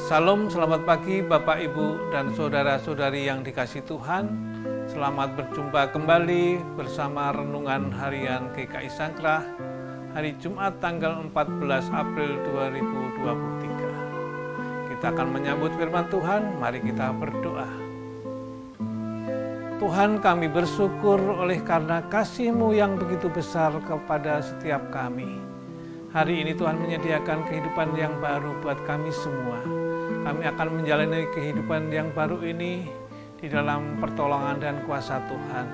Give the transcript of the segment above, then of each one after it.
Salam, selamat pagi Bapak, Ibu, dan saudara-saudari yang dikasihi Tuhan. Selamat berjumpa kembali bersama Renungan Harian GKI Sangkrah, hari Jumat tanggal 14 April 2023. Kita akan menyambut firman Tuhan, mari kita berdoa. Tuhan, kami bersyukur oleh karena kasih-Mu yang begitu besar kepada setiap kami. Hari ini Tuhan menyediakan kehidupan yang baru buat kami semua. Kami akan menjalani kehidupan yang baru ini di dalam pertolongan dan kuasa Tuhan.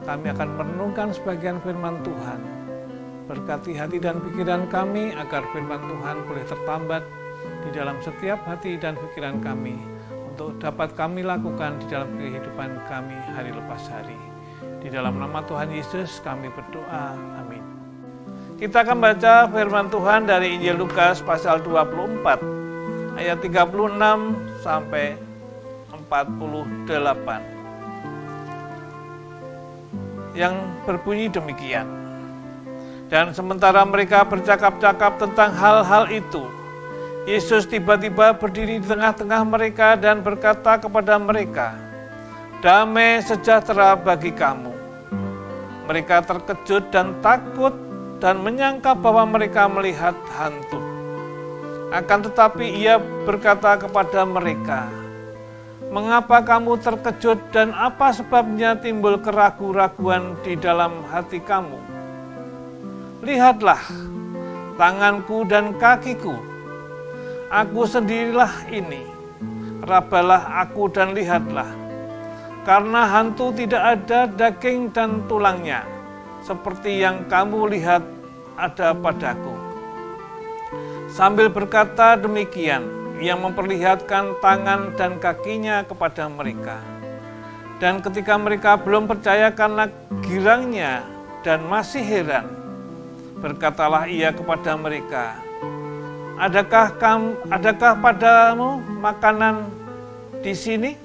Kami akan merenungkan sebagian firman Tuhan. Berkati hati dan pikiran kami agar firman Tuhan boleh tertambat di dalam setiap hati dan pikiran kami untuk dapat kami lakukan di dalam kehidupan kami hari lepas hari. Di dalam nama Tuhan Yesus kami berdoa. Amin. Kita akan baca firman Tuhan dari Injil Lukas pasal 24. Ayat 36 sampai 48 yang berbunyi demikian. Dan sementara mereka bercakap-cakap tentang hal-hal itu, Yesus tiba-tiba berdiri di tengah-tengah mereka dan berkata kepada mereka, "Damai sejahtera bagi kamu." Mereka terkejut dan takut dan menyangka bahwa mereka melihat hantu. Akan tetapi ia berkata kepada mereka, "Mengapa kamu terkejut dan apa sebabnya timbul keraguan-raguan di dalam hati kamu? Lihatlah tanganku dan kakiku. Aku sendirilah ini. Rabalah aku dan lihatlah. Karena hantu tidak ada daging dan tulangnya, seperti yang kamu lihat ada padaku." Sambil berkata demikian, ia memperlihatkan tangan dan kakinya kepada mereka. Dan ketika mereka belum percaya karena girangnya dan masih heran, berkatalah ia kepada mereka, Adakah padamu makanan di sini?"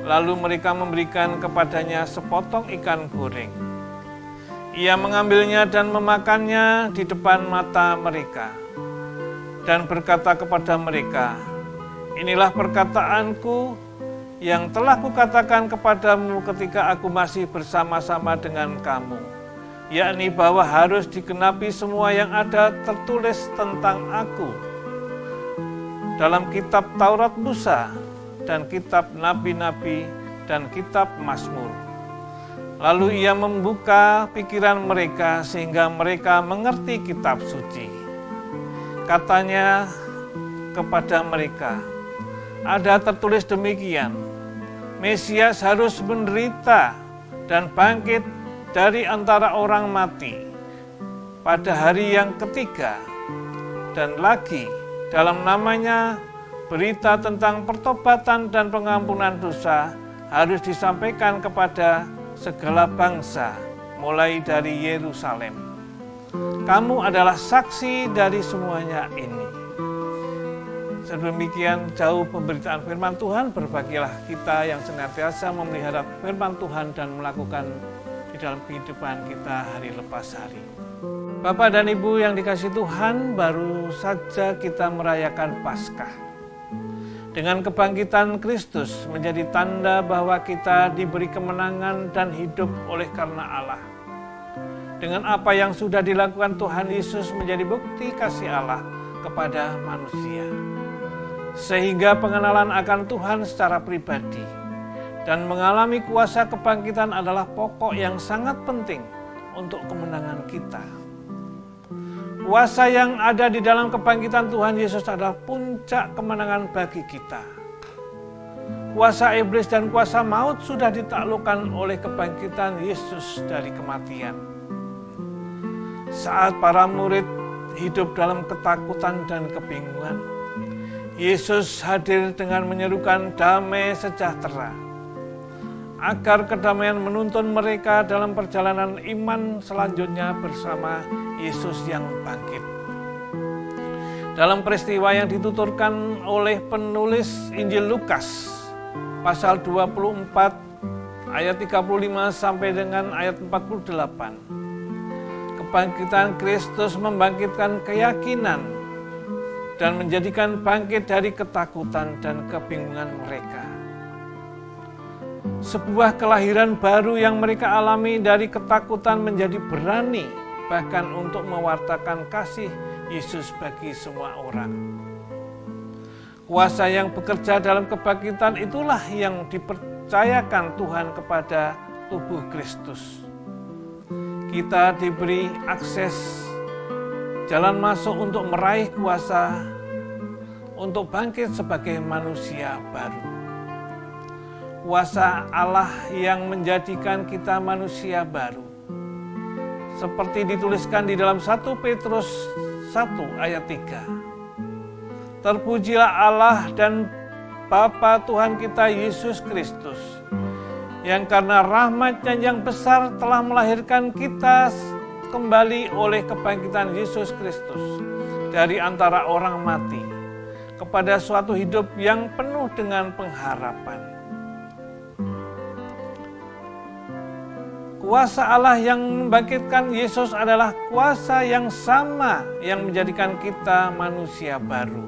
Lalu mereka memberikan kepadanya sepotong ikan goreng. Ia mengambilnya dan memakannya di depan mata mereka. Dan berkata kepada mereka, "Inilah perkataanku yang telah kukatakan kepadamu ketika aku masih bersama-sama dengan kamu, yakni bahwa harus digenapi semua yang ada tertulis tentang aku dalam kitab Taurat Musa dan kitab Nabi-Nabi dan kitab Mazmur." Lalu ia membuka pikiran mereka sehingga mereka mengerti kitab suci. Katanya kepada mereka, "Ada tertulis demikian, Mesias harus menderita dan bangkit dari antara orang mati pada hari yang ketiga, dan lagi dalam namanya berita tentang pertobatan dan pengampunan dosa harus disampaikan kepada segala bangsa, mulai dari Yerusalem. Kamu adalah saksi dari semuanya ini." Sedemikian jauh pemberitaan firman Tuhan, berbahagialah kita yang senantiasa memelihara firman Tuhan dan melakukan di dalam kehidupan kita hari lepas hari. Bapak dan Ibu yang dikasihi Tuhan, baru saja kita merayakan Paskah. Dengan kebangkitan Kristus menjadi tanda bahwa kita diberi kemenangan dan hidup oleh karena Allah. Dengan apa yang sudah dilakukan Tuhan Yesus menjadi bukti kasih Allah kepada manusia. Sehingga pengenalan akan Tuhan secara pribadi dan mengalami kuasa kebangkitan adalah pokok yang sangat penting untuk kemenangan kita. Kuasa yang ada di dalam kebangkitan Tuhan Yesus adalah puncak kemenangan bagi kita. Kuasa iblis dan kuasa maut sudah ditaklukkan oleh kebangkitan Yesus dari kematian. Saat para murid hidup dalam ketakutan dan kebingungan, Yesus hadir dengan menyerukan damai sejahtera, agar kedamaian menuntun mereka dalam perjalanan iman selanjutnya bersama Yesus yang bangkit. Dalam peristiwa yang dituturkan oleh penulis Injil Lukas, pasal 24, ayat 35 sampai dengan ayat 48, kebangkitan Kristus membangkitkan keyakinan dan menjadikan bangkit dari ketakutan dan kebingungan mereka. Sebuah kelahiran baru yang mereka alami dari ketakutan menjadi berani, bahkan untuk mewartakan kasih Yesus bagi semua orang. Kuasa yang bekerja dalam kebangkitan itulah yang dipercayakan Tuhan kepada tubuh Kristus. Kita diberi akses jalan masuk untuk meraih kuasa, untuk bangkit sebagai manusia baru. Kuasa Allah yang menjadikan kita manusia baru. Seperti dituliskan di dalam 1 Petrus 1 ayat 3. Terpujilah Allah dan Bapa Tuhan kita Yesus Kristus, yang karena rahmat-Nya yang besar telah melahirkan kita kembali oleh kebangkitan Yesus Kristus dari antara orang mati kepada suatu hidup yang penuh dengan pengharapan. Kuasa Allah yang membangkitkan Yesus adalah kuasa yang sama yang menjadikan kita manusia baru.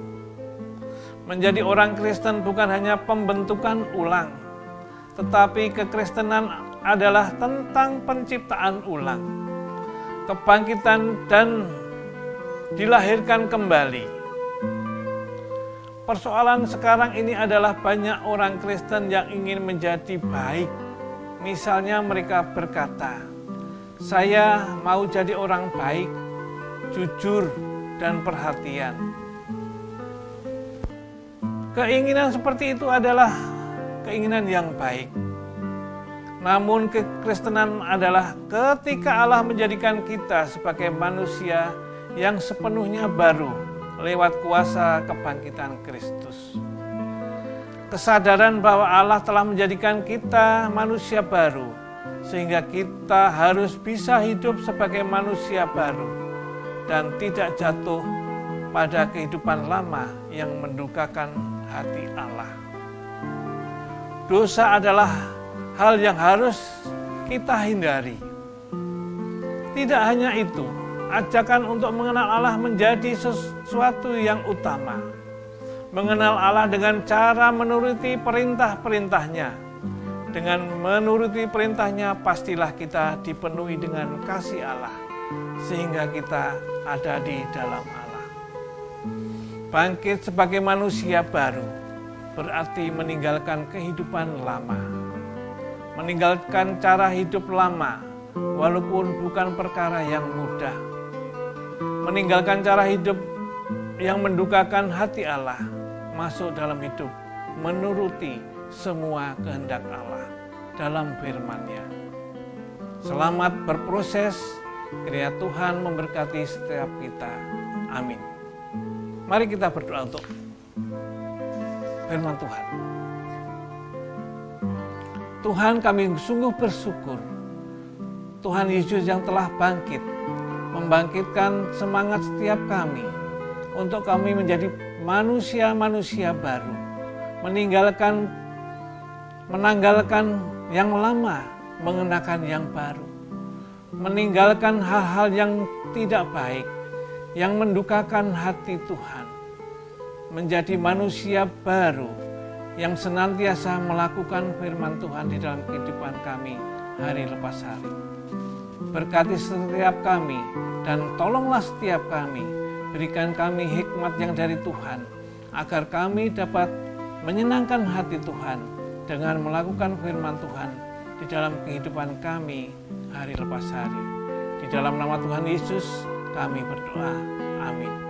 Menjadi orang Kristen bukan hanya pembentukan ulang, tetapi kekristenan adalah tentang penciptaan ulang, kebangkitan dan dilahirkan kembali. Persoalan sekarang ini adalah banyak orang Kristen yang ingin menjadi baik. Misalnya mereka berkata, saya mau jadi orang baik, jujur, dan perhatian. Keinginan seperti itu adalah keinginan yang baik. Namun kekristenan adalah ketika Allah menjadikan kita sebagai manusia yang sepenuhnya baru lewat kuasa kebangkitan Kristus. Kesadaran bahwa Allah telah menjadikan kita manusia baru, sehingga kita harus bisa hidup sebagai manusia baru dan tidak jatuh pada kehidupan lama yang mendukakan hati Allah. Dosa adalah hal yang harus kita hindari. Tidak hanya itu, ajakan untuk mengenal Allah menjadi sesuatu yang utama. Mengenal Allah dengan cara menuruti perintah-perintahnya. Dengan menuruti perintahnya, pastilah kita dipenuhi dengan kasih Allah, sehingga kita ada di dalam Allah. Bangkit sebagai manusia baru, berarti meninggalkan kehidupan lama. Meninggalkan cara hidup lama, walaupun bukan perkara yang mudah. Meninggalkan cara hidup yang mendukakan hati Allah, masuk dalam hidup menuruti semua kehendak Allah dalam firman-Nya. Selamat berproses, kiranya Tuhan memberkati setiap kita. Amin. Mari kita berdoa untuk firman Tuhan. Tuhan, kami sungguh bersyukur Tuhan Yesus yang telah bangkit, membangkitkan semangat setiap kami untuk kami menjadi manusia-manusia baru, menanggalkan yang lama, mengenakan yang baru, meninggalkan hal-hal yang tidak baik, yang mendukakan hati Tuhan, menjadi manusia baru yang senantiasa melakukan firman Tuhan di dalam kehidupan kami hari lepas hari. Berkati setiap kami dan tolonglah setiap kami. Berikan kami hikmat yang dari Tuhan, agar kami dapat menyenangkan hati Tuhan dengan melakukan firman Tuhan di dalam kehidupan kami hari lepas hari. Di dalam nama Tuhan Yesus kami berdoa. Amin.